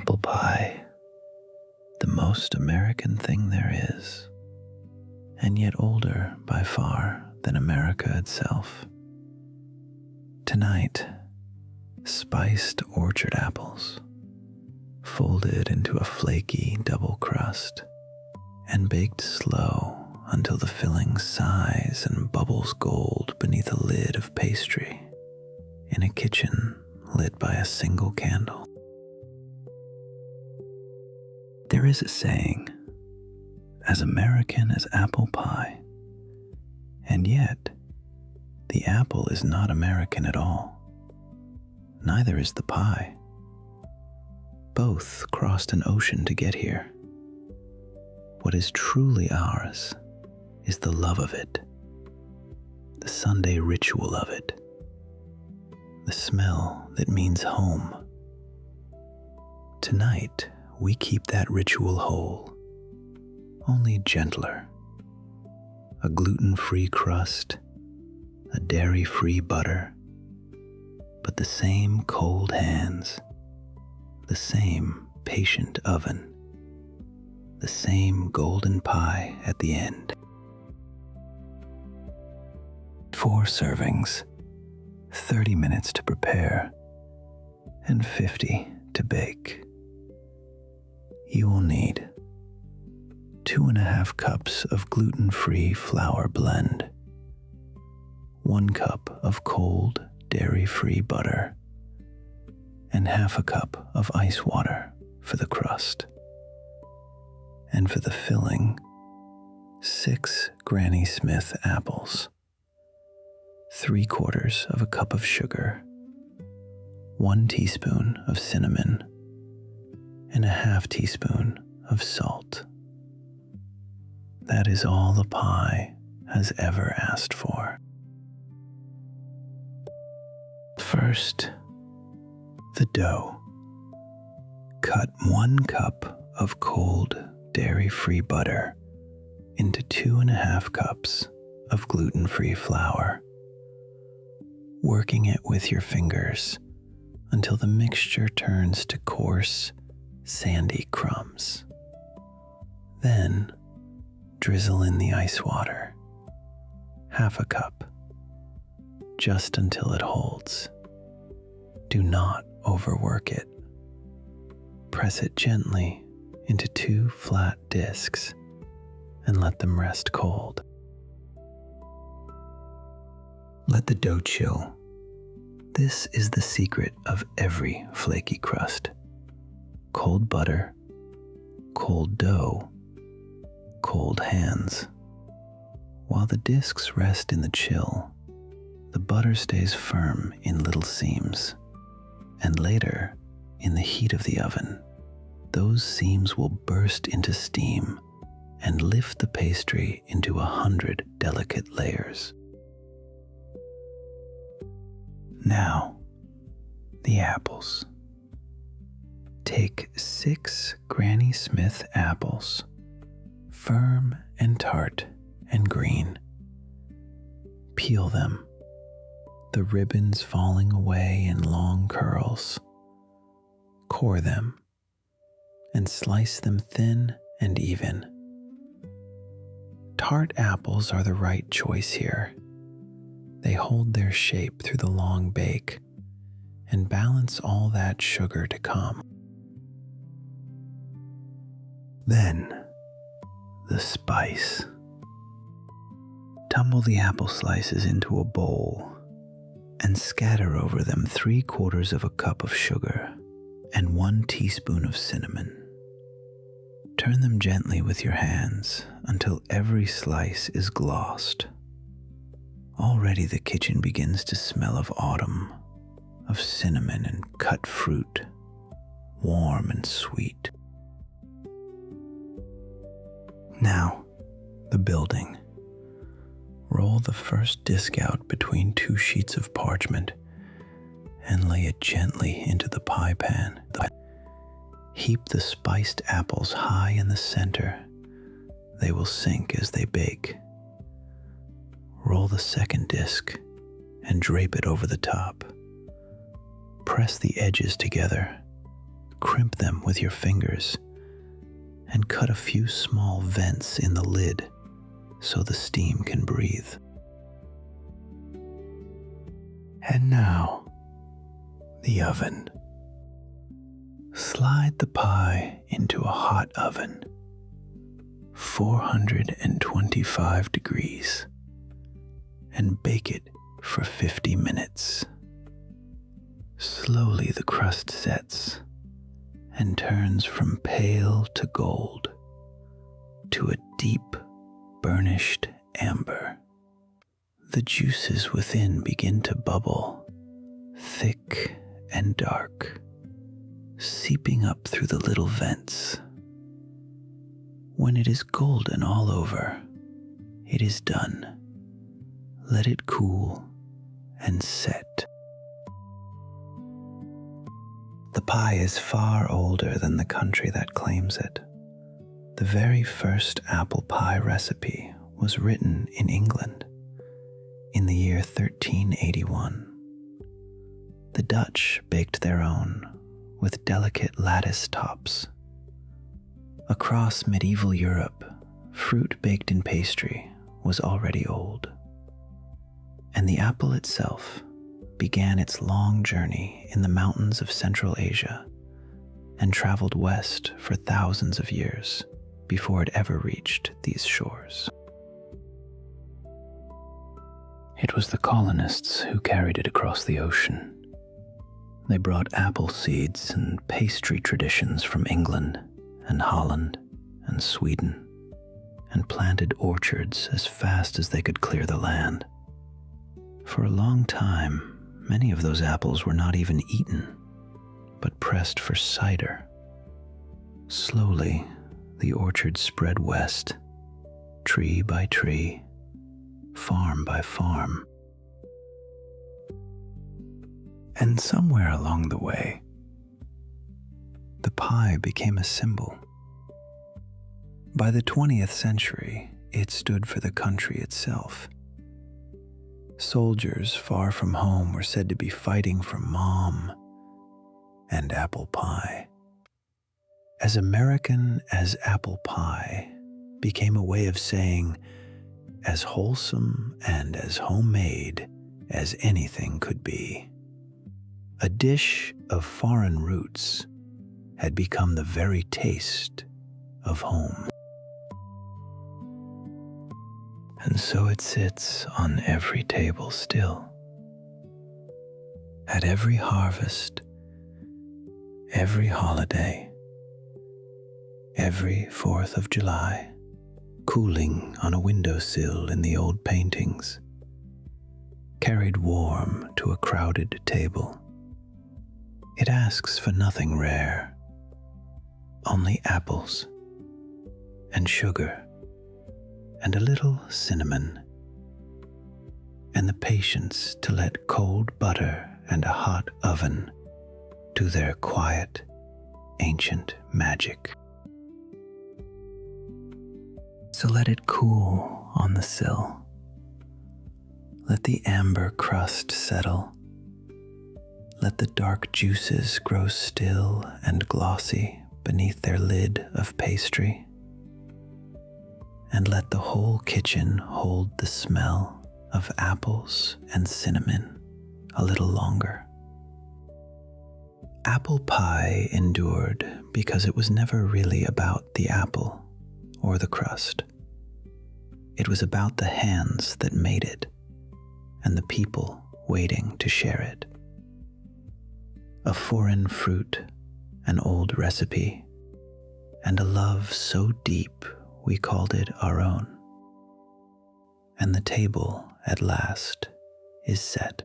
apple pie, the most American thing there is, and yet older by far than America itself. Tonight, spiced orchard apples, folded into a flaky double crust and baked slow until the filling sighs and bubbles gold beneath a lid of pastry in a kitchen lit by a single candle. There is a saying, as American as apple pie, and yet the apple is not American at all. Neither is the pie. Both crossed an ocean to get here. What is truly ours is the love of it, the Sunday ritual of it, the smell that means home. Tonight, we keep that ritual whole, only gentler. A gluten-free crust, a dairy-free butter, but the same cold hands, the same patient oven, the same golden pie at the end. 4 servings, 30 minutes to prepare, and 50 to bake. You will need 2.5 cups of gluten-free flour blend, 1 cup of cold dairy-free butter, and 1/2 cup of ice water for the crust. And for the filling, 6 Granny Smith apples, 3/4 of a cup of sugar, 1 teaspoon of cinnamon, and 1/2 teaspoon of salt. That is all the pie has ever asked for. First, the dough. Cut 1 cup of cold dairy-free butter into 2.5 cups of gluten-free flour, working it with your fingers until the mixture turns to coarse, sandy crumbs. Then, drizzle in the ice water, 1/2 cup, just until it holds. Do not overwork it. Press it gently into 2 flat discs and let them rest cold. Let the dough chill. This is the secret of every flaky crust. Cold butter, cold dough, cold hands. While the discs rest in the chill, the butter stays firm in little seams, and later, in the heat of the oven, those seams will burst into steam and lift the pastry into 100 delicate layers. Now, the apples. Take 6 Granny Smith apples, firm and tart and green. Peel them, the ribbons falling away in long curls. Core them and slice them thin and even. Tart apples are the right choice here. They hold their shape through the long bake and balance all that sugar to come. Then, the spice. Tumble the apple slices into a bowl and scatter over them 3/4 of a cup of sugar and 1 teaspoon of cinnamon. Turn them gently with your hands until every slice is glossed. Already the kitchen begins to smell of autumn, of cinnamon and cut fruit, warm and sweet. Now, the building. Roll the first disc out between 2 sheets of parchment and lay it gently into the pie pan. Heap the spiced apples high in the center. They will sink as they bake. Roll the second disc and drape it over the top. Press the edges together, crimp them with your fingers and cut a few small vents in the lid so the steam can breathe. And now, the oven. Slide the pie into a hot oven, 425 degrees, and bake it for 50 minutes. Slowly the crust sets and turns from pale to gold to a deep, burnished amber. The juices within begin to bubble, thick and dark, seeping up through the little vents. When it is golden all over, it is done. Let it cool and set. The pie is far older than the country that claims it. The very first apple pie recipe was written in England in the year 1381. The Dutch baked their own with delicate lattice tops. Across medieval Europe, fruit baked in pastry was already old, and the apple itself began its long journey in the mountains of Central Asia and traveled west for thousands of years before it ever reached these shores. It was the colonists who carried it across the ocean. They brought apple seeds and pastry traditions from England and Holland and Sweden and planted orchards as fast as they could clear the land. For a long time, many of those apples were not even eaten, but pressed for cider. Slowly, the orchard spread west, tree by tree, farm by farm. And somewhere along the way, the pie became a symbol. By the 20th century, it stood for the country itself. Soldiers far from home were said to be fighting for mom and apple pie. As American as apple pie became a way of saying as wholesome and as homemade as anything could be. A dish of foreign roots had become the very taste of home. And so it sits on every table still. At every harvest, every holiday, every 4th of July, cooling on a windowsill in the old paintings, carried warm to a crowded table. It asks for nothing rare, only apples and sugar and a little cinnamon, and the patience to let cold butter and a hot oven do their quiet, ancient magic. So let it cool on the sill. Let the amber crust settle. Let the dark juices grow still and glossy beneath their lid of pastry. And let the whole kitchen hold the smell of apples and cinnamon a little longer. Apple pie endured because it was never really about the apple or the crust. It was about the hands that made it and the people waiting to share it. A foreign fruit, an old recipe, and a love so deep we called it our own. And the table, at last, is set.